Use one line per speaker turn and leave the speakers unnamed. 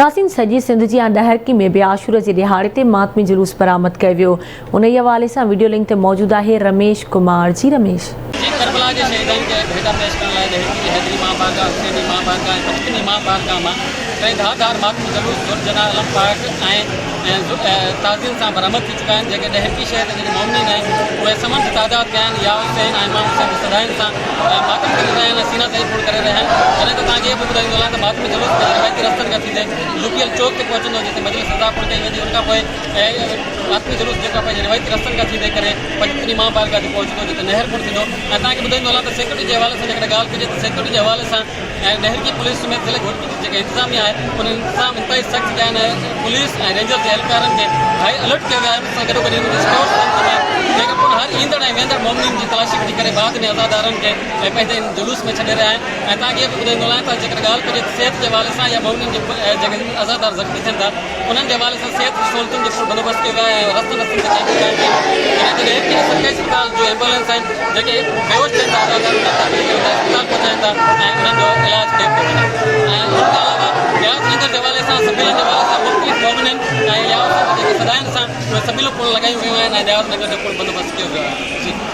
नासिन सॼी सिंध जी ॾहरकी में बि आशूर जे ॾिहाड़े ते मातमी जुलूस बरामद कयो वियो। उन ई हवाले सां वीडियो लिंक ते मौजूदु आहे रमेश कुमार। जी रमेश,
करबला के शहीदन के भेटा पेश करने लाइ ॾहरकी हैदरी मां बारगाह, हुसैनी मां बारगाह ऐं पचकनी मां बारगाह मां कई धारदार मातमी जुलूस जुर्जना अलम पाक ऐं ताज़ीम सां बरामद थी चुका आहिनि। जेके ॾहरकी शहर जे जेके मोमिनीन आहिनि उहे समंड तादाद कया आहिनि। या हुसैन ऐं इमाम हुसैन सदाइन सां मातम करे रहिया आहिनि, सीना ते पूर्ण करे रहिया आहिनि। जॾहिं त तव्हांखे इहो बि ॿुधाईंदो हलां त मातमी जुलूस पंहिंजे रिवायती रस्तनि खां थींदे लुकियल चौक ते पहुचंदो, जिते मजलिस सज़ा पूर्ण कई वेंदी। उनखां पोइ मातमी जुलूस जेका पंहिंजे रिवायती रस्तनि खां थींदे करे पचकनी मां बारगाह ते पहुचंदो, जिते नहर पूर्ण थींदो। ऐं तव्हांखे ॿुधाईंदो हलां त सिक्योरिटी जे हवाले सां जेकॾहिं ॻाल्हि कजे त सिक्योरिटी जे हवाले सां ऐं ॾहरकी पुलिस में ज़िले जेके इंतिज़ामिया आहे उन इंतिज़ाम इंतहाई सख़्तु कया आहिनि। पुलिस ऐं रेंजर जे एहलकारनि खे हाई अलर्ट कयो वियो आहे। उन सां गॾोगॾु जेके पोइ हर ईंदड़ ऐं वेंदड़ मोमिनीन जी तलाशी वठी करे बाद में आज़ादारनि खे पंहिंजे जुलूस में छॾे रहिया आहिनि। ऐं तव्हांखे इहो बि ॿुधाईंदो हलां त जेकॾहिं ॻाल्हि कजे त सिहत जे हवाले सां या मोमिनीन जे जेके आज़ादार ज़ख़्मी थियनि था उन्हनि जे हवाले सां सिहत सहूलियतुनि जो बंदोबस्तु कयो वियो आहे। ऐं रस्तनि सरकारी अस्पताल जो एम्बुलेंस आहिनि जेके बेहोश थियनि था आज़ादार अस्पताल पहुचाइनि था ऐं उन्हनि जो इलाज कयो थो वञे। ऐं उन खां अलावा ब्याज ईंदड़ जे हवाले सां सबिलनि जे हवाले सां मुख़्तलिफ़ मोमिनीन ऐं या जेके सदाइन सां उहे सबिलूं पूर्ण लॻायूं वियूं आहिनि ऐं न्याज़ नगर जो पूर्ण बंदोबस्तु कयो वियो आहे।